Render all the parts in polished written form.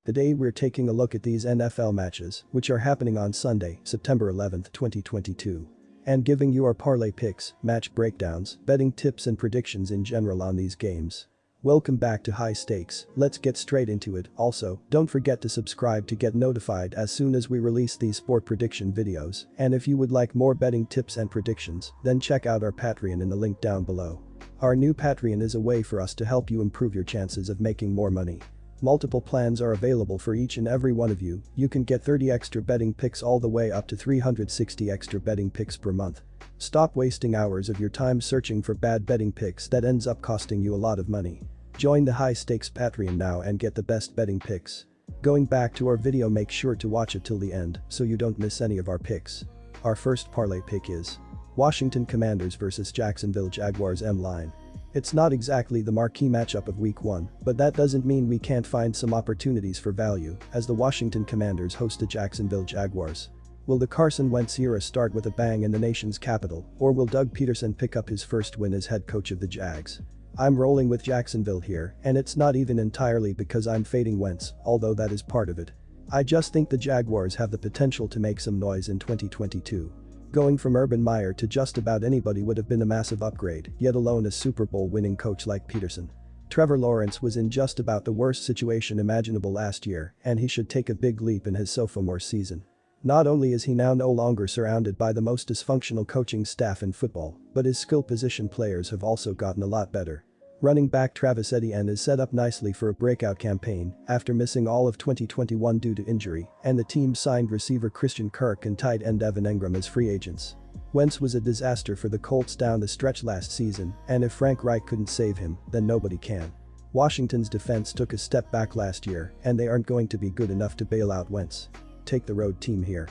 Today we're taking a look at these NFL matches, which are happening on Sunday, September 11th, 2022. And giving you our parlay picks, match breakdowns, betting tips and predictions in general on these games. Welcome back to High Stakes, let's get straight into it. Also, don't forget to subscribe to get notified as soon as we release these sport prediction videos, and if you would like more betting tips and predictions, then check out our Patreon in the link down below. Our new Patreon is a way for us to help you improve your chances of making more money. Multiple plans are available for each and every one of you. You can get 30 extra betting picks all the way up to 360 extra betting picks per month. Stop wasting hours of your time searching for bad betting picks that ends up costing you a lot of money. Join the High Stakes Patreon now and get the best betting picks. Going back to our video, make sure to watch it till the end so you don't miss any of our picks. Our first parlay pick is Washington Commanders vs Jacksonville Jaguars M-line. It's not exactly the marquee matchup of week 1, but that doesn't mean we can't find some opportunities for value as the Washington Commanders host the Jacksonville Jaguars. Will the Carson Wentz era start with a bang in the nation's capital, or will Doug Peterson pick up his first win as head coach of the Jags? I'm rolling with Jacksonville here, and it's not even entirely because I'm fading Wentz, although that is part of it. I just think the Jaguars have the potential to make some noise in 2022. Going from Urban Meyer to just about anybody would have been a massive upgrade, yet alone a Super Bowl winning coach like Peterson. Trevor Lawrence was in just about the worst situation imaginable last year, and he should take a big leap in his sophomore season. Not only is he now no longer surrounded by the most dysfunctional coaching staff in football, but his skill position players have also gotten a lot better. Running back Travis Etienne is set up nicely for a breakout campaign after missing all of 2021 due to injury, and the team signed receiver Christian Kirk and tight end Evan Engram as free agents. Wentz was a disaster for the Colts down the stretch last season, and if Frank Reich couldn't save him, then nobody can. Washington's defense took a step back last year, and they aren't going to be good enough to bail out Wentz. Take the road team here.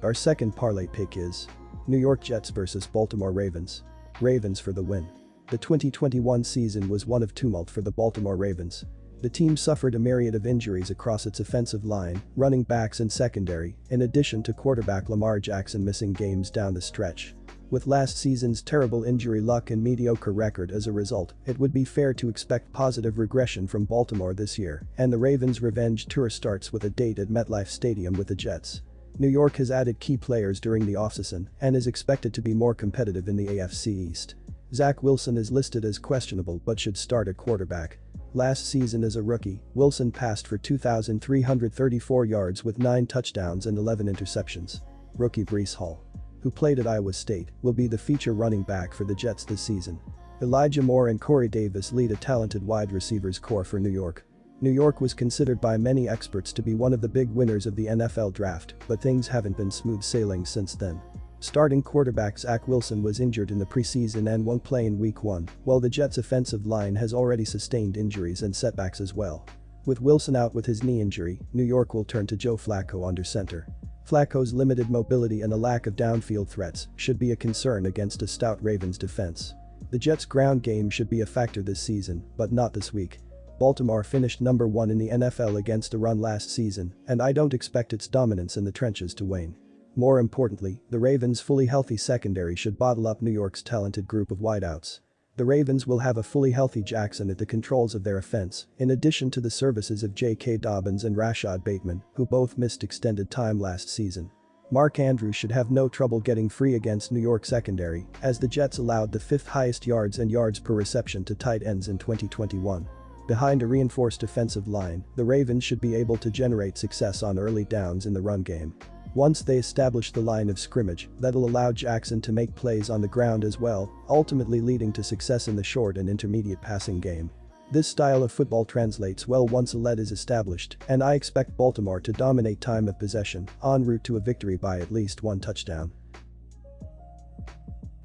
Our second parlay pick is New York Jets vs Baltimore Ravens. Ravens for the win. The 2021 season was one of tumult for the Baltimore Ravens. The team suffered a myriad of injuries across its offensive line, running backs and secondary, in addition to quarterback Lamar Jackson missing games down the stretch. With last season's terrible injury luck and mediocre record as a result, it would be fair to expect positive regression from Baltimore this year, and the Ravens' revenge tour starts with a date at MetLife Stadium with the Jets. New York has added key players during the offseason and is expected to be more competitive in the AFC East. Zach Wilson is listed as questionable but should start at quarterback. Last season as a rookie, Wilson passed for 2,334 yards with 9 touchdowns and 11 interceptions. Rookie Breece Hall, who played at Iowa State, will be the feature running back for the Jets this season. Elijah Moore and Corey Davis lead a talented wide receivers core for New York. New York was considered by many experts to be one of the big winners of the NFL draft, but things haven't been smooth sailing since then. Starting quarterback Zach Wilson was injured in the preseason and won't play in week 1, while the Jets' offensive line has already sustained injuries and setbacks as well. With Wilson out with his knee injury, New York will turn to Joe Flacco under center. Flacco's limited mobility and a lack of downfield threats should be a concern against a stout Ravens defense. The Jets' ground game should be a factor this season, but not this week. Baltimore finished number 1 in the NFL against the run last season, and I don't expect its dominance in the trenches to wane. More importantly, the Ravens' fully healthy secondary should bottle up New York's talented group of wideouts. The Ravens will have a fully healthy Jackson at the controls of their offense, in addition to the services of J.K. Dobbins and Rashad Bateman, who both missed extended time last season. Mark Andrews should have no trouble getting free against New York secondary, as the Jets allowed the 5th highest yards and yards per reception to tight ends in 2021. Behind a reinforced offensive line, the Ravens should be able to generate success on early downs in the run game. Once they establish the line of scrimmage, that'll allow Jackson to make plays on the ground as well, ultimately leading to success in the short and intermediate passing game. This style of football translates well once a lead is established, and I expect Baltimore to dominate time of possession, en route to a victory by at least 1 touchdown.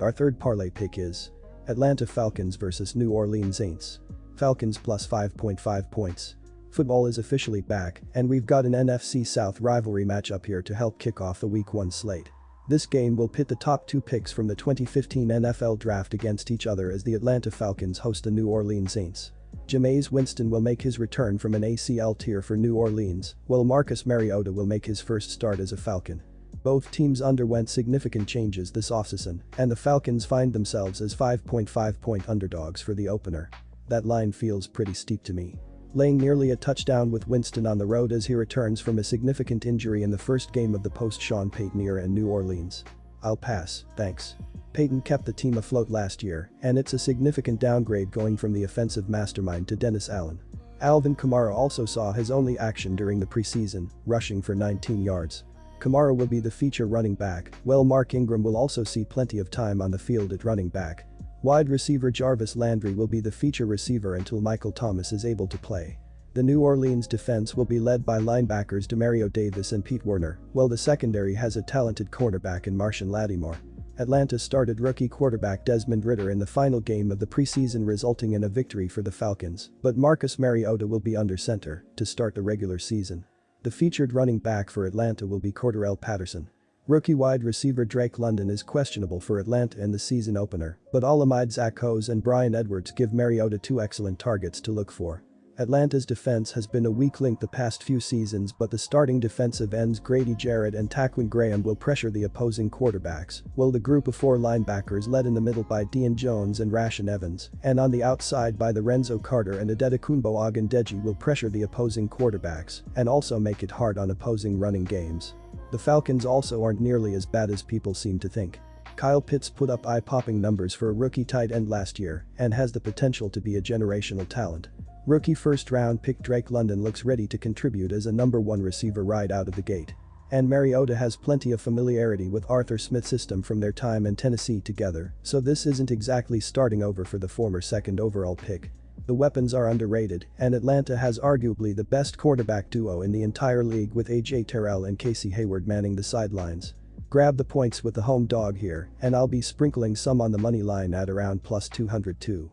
Our third parlay pick is Atlanta Falcons vs New Orleans Saints. Falcons plus 5.5 points. Football is officially back, and we've got an NFC South rivalry matchup here to help kick off the Week 1 slate. This game will pit the top 2 picks from the 2015 NFL Draft against each other as the Atlanta Falcons host the New Orleans Saints. Jameis Winston will make his return from an ACL tear for New Orleans, while Marcus Mariota will make his first start as a Falcon. Both teams underwent significant changes this offseason, and the Falcons find themselves as 5.5-point underdogs for the opener. That line feels pretty steep to me. laying nearly a touchdown with Winston on the road as he returns from a significant injury in the first game of the post-Sean Payton era in New Orleans. I'll pass, thanks. Payton kept the team afloat last year, and it's a significant downgrade going from the offensive mastermind to Dennis Allen. Alvin Kamara also saw his only action during the preseason, rushing for 19 yards. Kamara will be the feature running back, while Mark Ingram will also see plenty of time on the field at running back. Wide receiver Jarvis Landry will be the feature receiver until Michael Thomas is able to play. The New Orleans defense will be led by linebackers Demario Davis and Pete Werner, while the secondary has a talented cornerback in Marshon Lattimore. Atlanta started rookie quarterback Desmond Ridder in the final game of the preseason, resulting in a victory for the Falcons, but Marcus Mariota will be under center to start the regular season. The featured running back for Atlanta will be Cordarrelle Patterson. Rookie wide receiver Drake London is questionable for Atlanta in the season opener, but Olamide Zaccheaus and Bryan Edwards give Mariota two excellent targets to look for. Atlanta's defense has been a weak link the past few seasons, but the starting defensive ends Grady Jarrett and Taquin Graham will pressure the opposing quarterbacks, while the group of four linebackers led in the middle by Deion Jones and Rashaan Evans, and on the outside by Lorenzo Carter and Adetokunbo Ogundeji will pressure the opposing quarterbacks and also make it hard on opposing running games. The Falcons also aren't nearly as bad as people seem to think. Kyle Pitts put up eye-popping numbers for a rookie tight end last year and has the potential to be a generational talent. Rookie first-round pick Drake London looks ready to contribute as a number one receiver right out of the gate. And Mariota has plenty of familiarity with Arthur Smith's system from their time in Tennessee together, so this isn't exactly starting over for the former second overall pick. The weapons are underrated, and Atlanta has arguably the best quarterback duo in the entire league with A.J. Terrell and Casey Hayward manning the sidelines. Grab the points with the home dog here, and I'll be sprinkling some on the money line at around plus 202.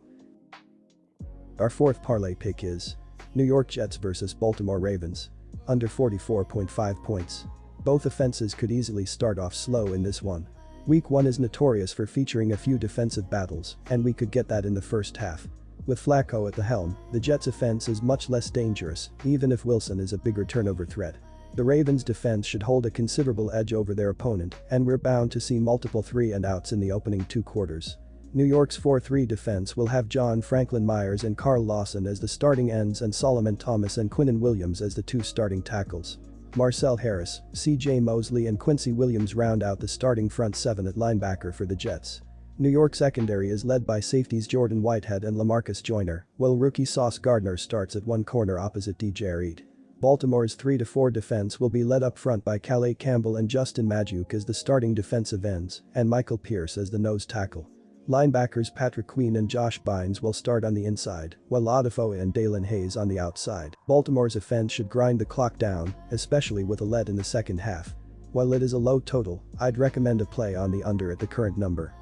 Our fourth parlay pick is New York Jets vs Baltimore Ravens. Under 44.5 points. Both offenses could easily start off slow in this one. Week 1 is notorious for featuring a few defensive battles, and we could get that in the first half. With Flacco at the helm, the Jets' offense is much less dangerous, even if Wilson is a bigger turnover threat. The Ravens' defense should hold a considerable edge over their opponent, and we're bound to see multiple 3-and-outs in the opening two quarters. New York's 4-3 defense will have John Franklin Myers and Carl Lawson as the starting ends and Solomon Thomas and Quinnen Williams as the two starting tackles. Marcel Harris, C.J. Mosley and Quincy Williams round out the starting front seven at linebacker for the Jets. New York secondary is led by safeties Jordan Whitehead and LaMarcus Joyner, while rookie Sauce Gardner starts at one corner opposite DJ Reed. Baltimore's 3-4 defense will be led up front by Calais Campbell and Justin Majuk as the starting defensive ends and Michael Pierce as the nose tackle. Linebackers Patrick Queen and Josh Bynes will start on the inside, while Odafoe and Dalen Hayes on the outside. Baltimore's offense should grind the clock down, especially with a lead in the second half. While it is a low total, I'd recommend a play on the under at the current number.